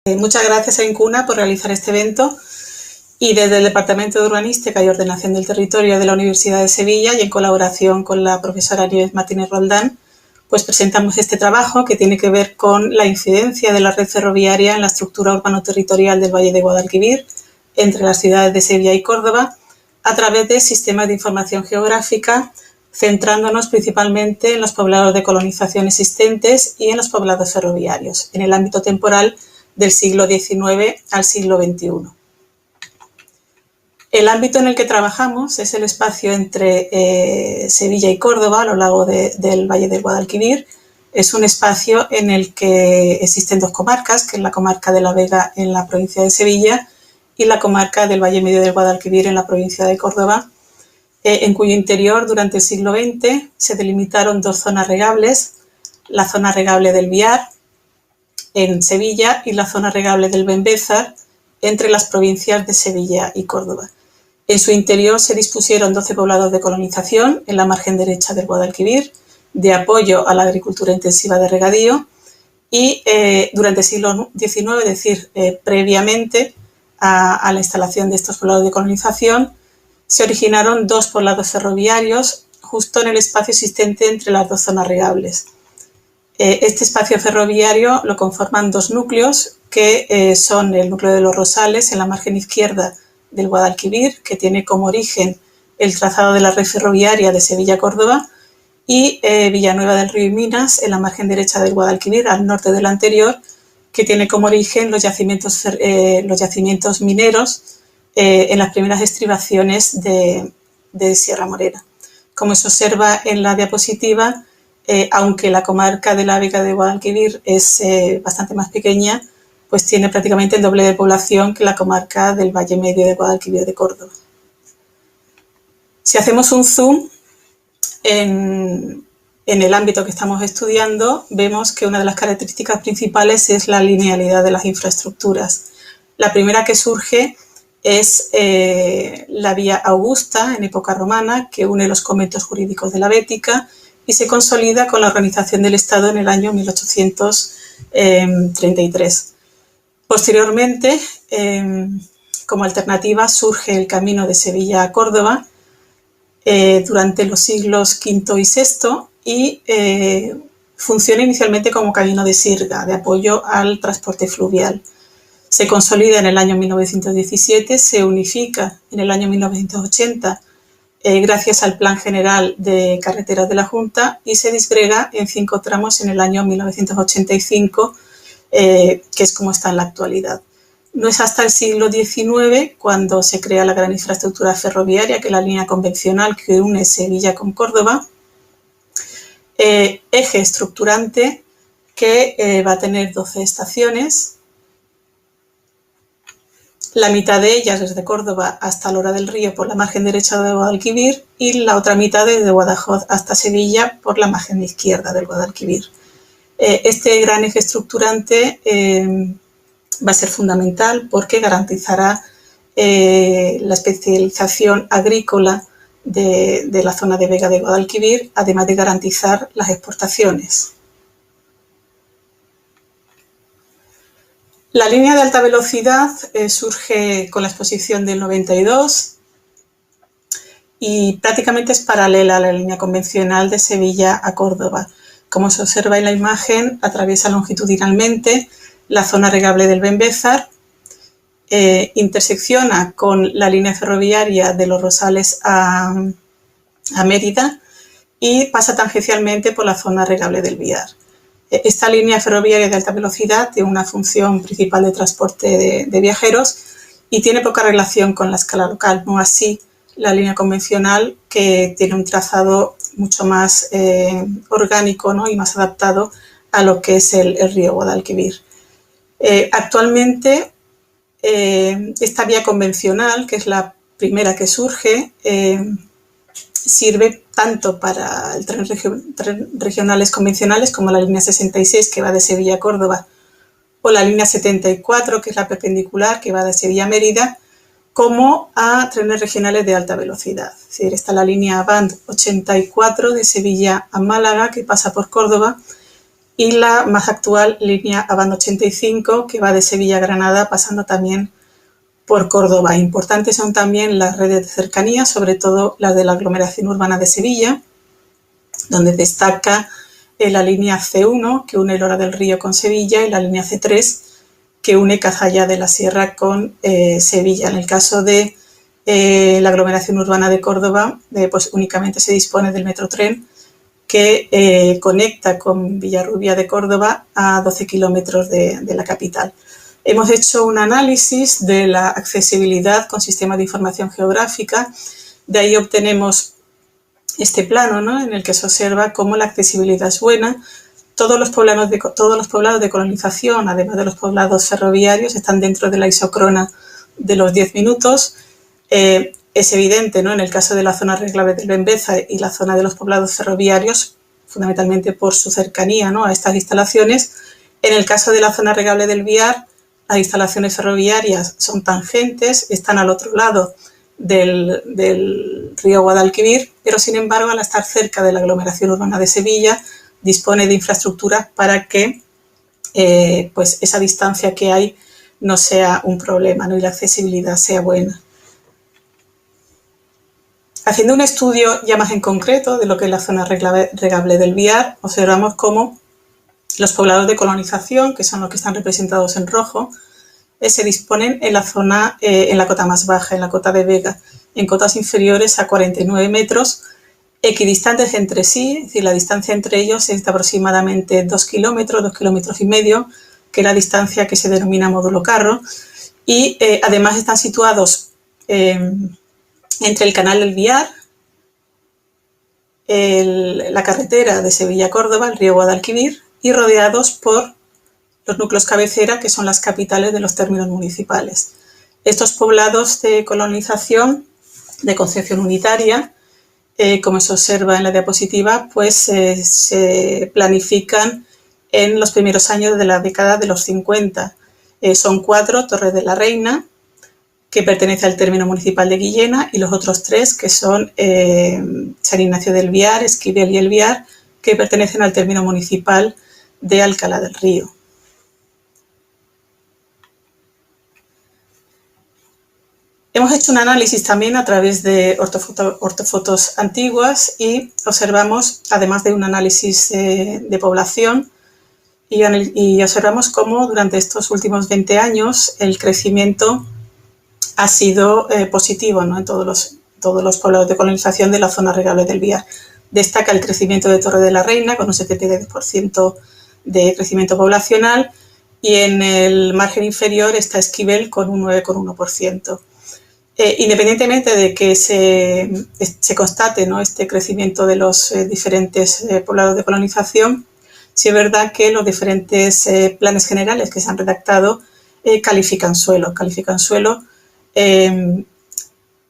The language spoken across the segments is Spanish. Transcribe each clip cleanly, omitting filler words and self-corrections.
Muchas gracias a Incuna por realizar este evento y desde el Departamento de Urbanística y Ordenación del Territorio de la Universidad de Sevilla y en colaboración con la profesora Nieves Martínez Roldán, pues presentamos este trabajo que tiene que ver con la incidencia de la red ferroviaria en la estructura urbano-territorial del Valle de Guadalquivir entre las ciudades de Sevilla y Córdoba a través de sistemas de información geográfica, centrándonos principalmente en los poblados de colonización existentes y en los poblados ferroviarios, en el ámbito temporal del siglo XIX al siglo XXI. El ámbito en el que trabajamos es el espacio entre Sevilla y Córdoba, a lo largo del Valle del Guadalquivir. Es un espacio en el que existen dos comarcas, que es la comarca de la Vega en la provincia de Sevilla y la comarca del Valle Medio del Guadalquivir en la provincia de Córdoba, en cuyo interior durante el siglo XX se delimitaron dos zonas regables, la zona regable del Viar, en Sevilla, y la zona regable del Benbézar, entre las provincias de Sevilla y Córdoba. En su interior se dispusieron 12 poblados de colonización en la margen derecha del Guadalquivir, de apoyo a la agricultura intensiva de regadío, y durante el siglo XIX, es decir, previamente a la instalación de estos poblados de colonización, se originaron dos poblados ferroviarios justo en el espacio existente entre las dos zonas regables. Este espacio ferroviario lo conforman dos núcleos que son el núcleo de Los Rosales en la margen izquierda del Guadalquivir, que tiene como origen el trazado de la red ferroviaria de Sevilla-Córdoba, y Villanueva del Río y Minas en la margen derecha del Guadalquivir, al norte del anterior, que tiene como origen los yacimientos mineros en las primeras estribaciones de Sierra Morena. Como se observa en la diapositiva, aunque la comarca de la Vega de Guadalquivir es bastante más pequeña, pues tiene prácticamente el doble de población que la comarca del Valle Medio de Guadalquivir de Córdoba. Si hacemos un zoom en el ámbito que estamos estudiando, vemos que una de las características principales es la linealidad de las infraestructuras. La primera que surge es la vía Augusta, en época romana, que une los conventos jurídicos de la Bética y se consolida con la organización del Estado en el año 1833. Posteriormente, como alternativa, surge el camino de Sevilla a Córdoba durante los siglos V y VI y funciona inicialmente como camino de sirga, de apoyo al transporte fluvial. Se consolida en el año 1917, se unifica en el año 1980 gracias al Plan General de Carreteras de la Junta y se disgrega en 5 tramos en el año 1985, que es como está en la actualidad. No es hasta el siglo XIX cuando se crea la gran infraestructura ferroviaria, que es la línea convencional que une Sevilla con Córdoba, eje estructurante que va a tener 12 estaciones. La mitad de ellas desde Córdoba hasta Lora del Río por la margen derecha de Guadalquivir y la otra mitad desde Badajoz hasta Sevilla por la margen izquierda del Guadalquivir. Este gran eje estructurante va a ser fundamental porque garantizará la especialización agrícola de la zona de Vega de Guadalquivir, además de garantizar las exportaciones. La línea de alta velocidad surge con la exposición del 92 y prácticamente es paralela a la línea convencional de Sevilla a Córdoba. Como se observa en la imagen, atraviesa longitudinalmente la zona regable del Benbézar, intersecciona con la línea ferroviaria de Los Rosales a Mérida y pasa tangencialmente por la zona regable del Viar. Esta línea ferroviaria de alta velocidad tiene una función principal de transporte de viajeros y tiene poca relación con la escala local, no así la línea convencional, que tiene un trazado mucho más orgánico, ¿no? Y más adaptado a lo que es el río Guadalquivir. Actualmente, esta vía convencional, que es la primera que surge, sirve tanto para el tren regionales convencionales como la línea 66 que va de Sevilla a Córdoba o la línea 74 que es la perpendicular que va de Sevilla a Mérida, como a trenes regionales de alta velocidad. Es decir, está la línea Band 84 de Sevilla a Málaga que pasa por Córdoba y la más actual línea Abando 85, que va de Sevilla a Granada, pasando también por Córdoba. Importantes son también las redes de cercanía, sobre todo las de la aglomeración urbana de Sevilla, donde destaca la línea C1, que une Lora del Río con Sevilla, y la línea C3, que une Cazalla de la Sierra con Sevilla. En el caso de la aglomeración urbana de Córdoba, pues únicamente se dispone del Metrotren, que conecta con Villarrubia de Córdoba a 12 kilómetros de la capital. Hemos hecho un análisis de la accesibilidad con sistemas de información geográfica. De ahí obtenemos este plano, ¿no?, en el que se observa cómo la accesibilidad es buena. Todos los poblados de colonización, además de los poblados ferroviarios, están dentro de la isocrona de los 10 minutos. Es evidente, ¿no?, en el caso de la zona reglable del Benbeza y la zona de los poblados ferroviarios, fundamentalmente por su cercanía, ¿no?, a estas instalaciones. En el caso de la zona reglable del Viar, las instalaciones ferroviarias son tangentes, están al otro lado del río Guadalquivir, pero sin embargo, al estar cerca de la aglomeración urbana de Sevilla, dispone de infraestructuras para que pues esa distancia que hay no sea un problema, ¿no?, y la accesibilidad sea buena. Haciendo un estudio ya más en concreto de lo que es la zona regable del Viar, observamos cómo los poblados de colonización, que son los que están representados en rojo, se disponen en la zona, en la cota más baja, en la cota de Vega, en cotas inferiores a 49 metros, equidistantes entre sí, es decir, la distancia entre ellos es de aproximadamente 2 kilómetros y medio, que es la distancia que se denomina módulo carro, y además están situados entre el canal del Viar, la carretera de Sevilla a Córdoba, el río Guadalquivir, y rodeados por los núcleos cabecera, que son las capitales de los términos municipales. Estos poblados de colonización de concepción unitaria, como se observa en la diapositiva, pues se planifican en los primeros años de la década de los 50. Son 4: Torre de la Reina, que pertenece al término municipal de Guillena, y los otros 3, que son San Ignacio del Viar, Esquivel y El Viar, que pertenecen al término municipal de Alcalá del Río. Hemos hecho un análisis también a través de ortofotos antiguas y observamos, además de un análisis de población, y observamos cómo durante estos últimos 20 años el crecimiento ha sido positivo, ¿no?, en todos los poblados de colonización de la zona regable del Viar. Destaca el crecimiento de Torre de la Reina, con un 73% de crecimiento poblacional, y en el margen inferior está Esquivel con un 9,1%. Independientemente de que se constate, ¿no?, este crecimiento de los diferentes poblados de colonización, sí es verdad que los diferentes planes generales que se han redactado califican suelo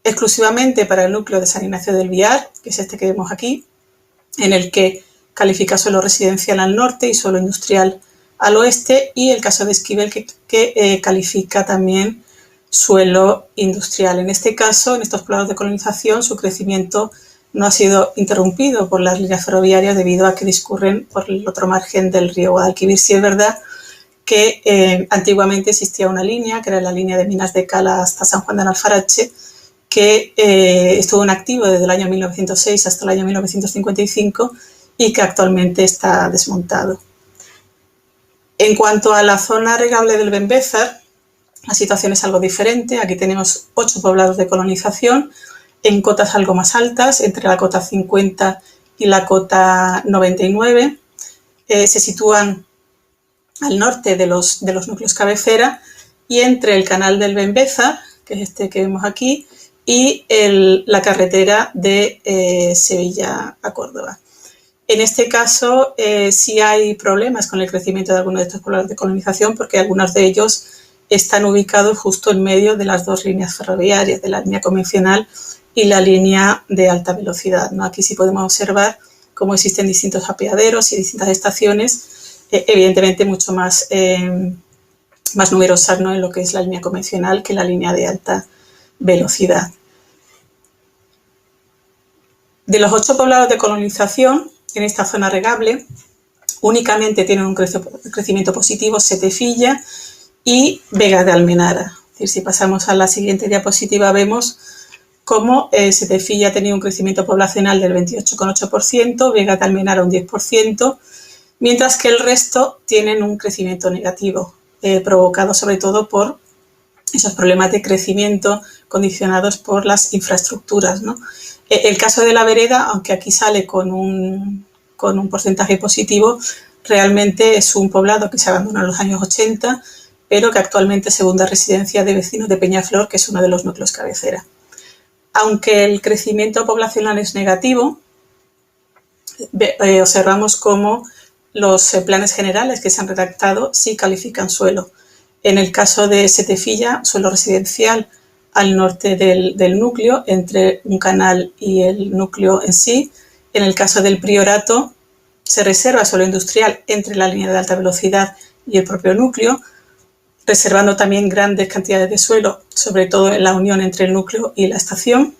exclusivamente para el núcleo de San Ignacio del Viar, que es este que vemos aquí, en el que califica suelo residencial al norte y suelo industrial al oeste, y el caso de Esquivel que califica también suelo industrial. En este caso, en estos poblados de colonización, su crecimiento no ha sido interrumpido por las líneas ferroviarias debido a que discurren por el otro margen del río Guadalquivir. Sí es verdad que antiguamente existía una línea, que era la línea de Minas de Cala hasta San Juan de Alfarache, que estuvo en activo desde el año 1906 hasta el año 1955 y que actualmente está desmontado. En cuanto a la zona regable del Benbézar, la situación es algo diferente. Aquí tenemos 8 poblados de colonización en cotas algo más altas, entre la cota 50 y la cota 99. Se sitúan al norte de los núcleos cabecera y entre el canal del Benbézar, que es este que vemos aquí, y la carretera de Sevilla a Córdoba. En este caso sí hay problemas con el crecimiento de algunos de estos poblados de colonización, porque algunos de ellos están ubicados justo en medio de las 2 líneas ferroviarias, de la línea convencional y la línea de alta velocidad, ¿no? Aquí sí podemos observar cómo existen distintos apeaderos y distintas estaciones, evidentemente mucho más numerosas, ¿no?, en lo que es la línea convencional que la línea de alta velocidad. De los 8 poblados de colonización en esta zona regable, únicamente tienen un crecimiento positivo Setefilla y Vega de Almenara. Es decir, si pasamos a la siguiente diapositiva vemos cómo Setefilla ha tenido un crecimiento poblacional del 28,8%, Vega de Almenara un 10%, mientras que el resto tienen un crecimiento negativo, provocado sobre todo por esos problemas de crecimiento condicionados por las infraestructuras, ¿no? El caso de La Vereda, aunque aquí sale con un porcentaje positivo, realmente es un poblado que se abandonó en los años 80, pero que actualmente es segunda residencia de vecinos de Peñaflor, que es uno de los núcleos cabecera. Aunque el crecimiento poblacional es negativo, observamos cómo los planes generales que se han redactado sí califican suelo. En el caso de Setefilla, suelo residencial al norte del núcleo, entre un canal y el núcleo en sí. En el caso del Priorato, se reserva suelo industrial entre la línea de alta velocidad y el propio núcleo, reservando también grandes cantidades de suelo, sobre todo en la unión entre el núcleo y la estación.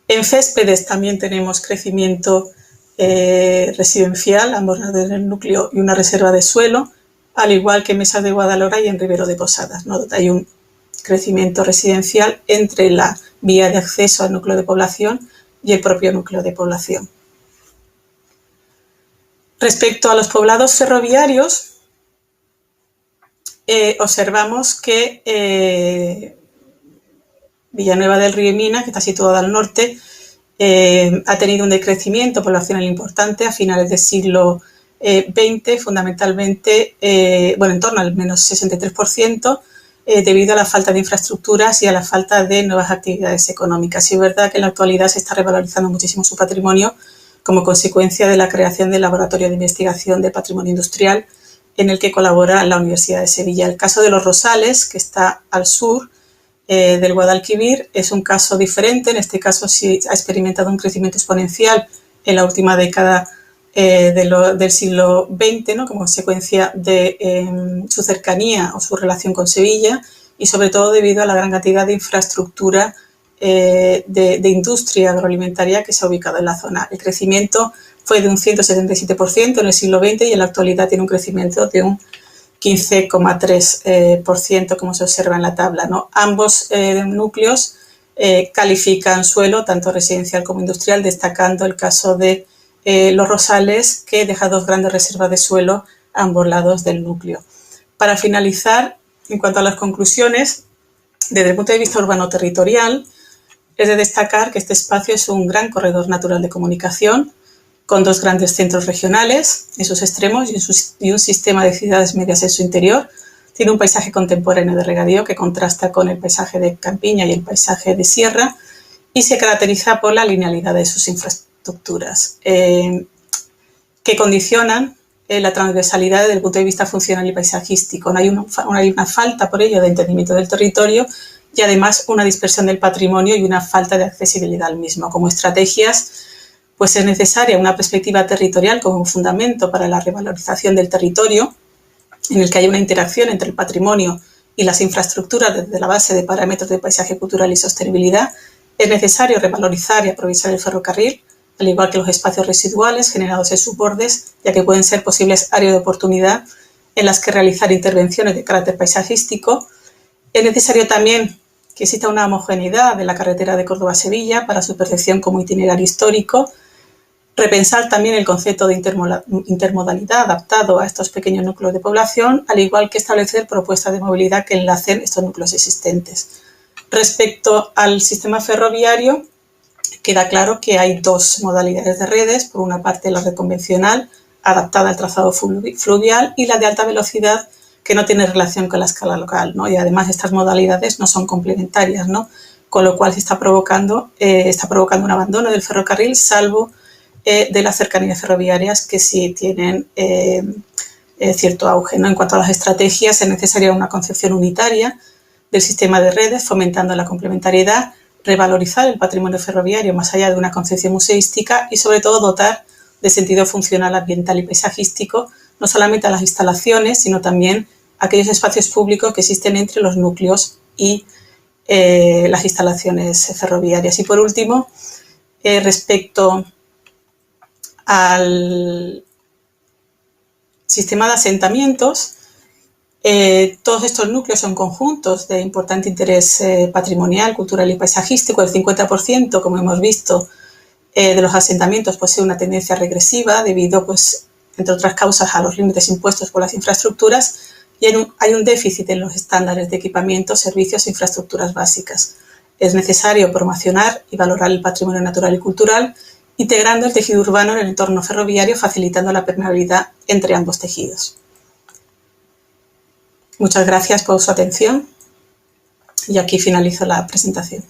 En Céspedes también tenemos crecimiento residencial, ambos lados del núcleo y una reserva de suelo, al igual que en Mesa de Guadalhora y en Ribero de Posadas, ¿no? Donde hay un crecimiento residencial entre la vía de acceso al núcleo de población y el propio núcleo de población. Respecto a los poblados ferroviarios, observamos que Villanueva del Río y Minas, que está situada al norte, ha tenido un decrecimiento poblacional importante a finales del siglo XX, fundamentalmente, en torno al menos 63%, debido a la falta de infraestructuras y a la falta de nuevas actividades económicas. Y es verdad que en la actualidad se está revalorizando muchísimo su patrimonio como consecuencia de la creación del Laboratorio de Investigación del Patrimonio Industrial, en el que colabora la Universidad de Sevilla. El caso de Los Rosales, que está al sur del Guadalquivir, es un caso diferente. En este caso sí ha experimentado un crecimiento exponencial en la última década del siglo XX, ¿no? Como consecuencia de su cercanía o su relación con Sevilla y sobre todo debido a la gran cantidad de infraestructura de industria agroalimentaria que se ha ubicado en la zona. El crecimiento fue de un 177% en el siglo XX y en la actualidad tiene un crecimiento de un 15,3%, como se observa en la tabla, ¿no? Ambos núcleos califican suelo, tanto residencial como industrial, destacando el caso de Los Rosales, que deja dos grandes reservas de suelo a ambos lados del núcleo. Para finalizar, en cuanto a las conclusiones, desde el punto de vista urbano-territorial, es de destacar que este espacio es un gran corredor natural de comunicación, con dos grandes centros regionales en sus extremos y un sistema de ciudades medias en su interior. Tiene un paisaje contemporáneo de regadío que contrasta con el paisaje de campiña y el paisaje de sierra y se caracteriza por la linealidad de sus infraestructuras, que condicionan la transversalidad desde el punto de vista funcional y paisajístico. No hay una falta, por ello, de entendimiento del territorio y, además, una dispersión del patrimonio y una falta de accesibilidad al mismo. Como estrategias, pues es necesaria una perspectiva territorial como un fundamento para la revalorización del territorio, en el que haya una interacción entre el patrimonio y las infraestructuras desde la base de parámetros de paisaje cultural y sostenibilidad. Es necesario revalorizar y aprovechar el ferrocarril, al igual que los espacios residuales generados en sus bordes, ya que pueden ser posibles áreas de oportunidad en las que realizar intervenciones de carácter paisajístico. Es necesario también que exista una homogeneidad de la carretera de Córdoba-Sevilla para su percepción como itinerario histórico, repensar también el concepto de intermodalidad adaptado a estos pequeños núcleos de población, al igual que establecer propuestas de movilidad que enlacen estos núcleos existentes. Respecto al sistema ferroviario, queda claro que hay dos modalidades de redes. Por una parte, la red convencional, adaptada al trazado fluvial, y la de alta velocidad, que no tiene relación con la escala local, ¿no? Y además estas modalidades no son complementarias, ¿no? Con lo cual se está provocando un abandono del ferrocarril, salvo de las cercanías ferroviarias, que sí tienen cierto auge, ¿no? En cuanto a las estrategias, es necesaria una concepción unitaria del sistema de redes, fomentando la complementariedad, revalorizar el patrimonio ferroviario más allá de una concepción museística y, sobre todo, dotar de sentido funcional, ambiental y paisajístico, no solamente a las instalaciones, sino también a aquellos espacios públicos que existen entre los núcleos y las instalaciones ferroviarias. Y, por último, respecto al sistema de asentamientos. Todos estos núcleos son conjuntos de importante interés patrimonial, cultural y paisajístico. El 50%, como hemos visto, de los asentamientos posee una tendencia regresiva debido, pues, entre otras causas, a los límites impuestos por las infraestructuras, y hay un déficit en los estándares de equipamiento, servicios e infraestructuras básicas. Es necesario promocionar y valorar el patrimonio natural y cultural, integrando el tejido urbano en el entorno ferroviario, facilitando la permeabilidad entre ambos tejidos. Muchas gracias por su atención y aquí finalizo la presentación.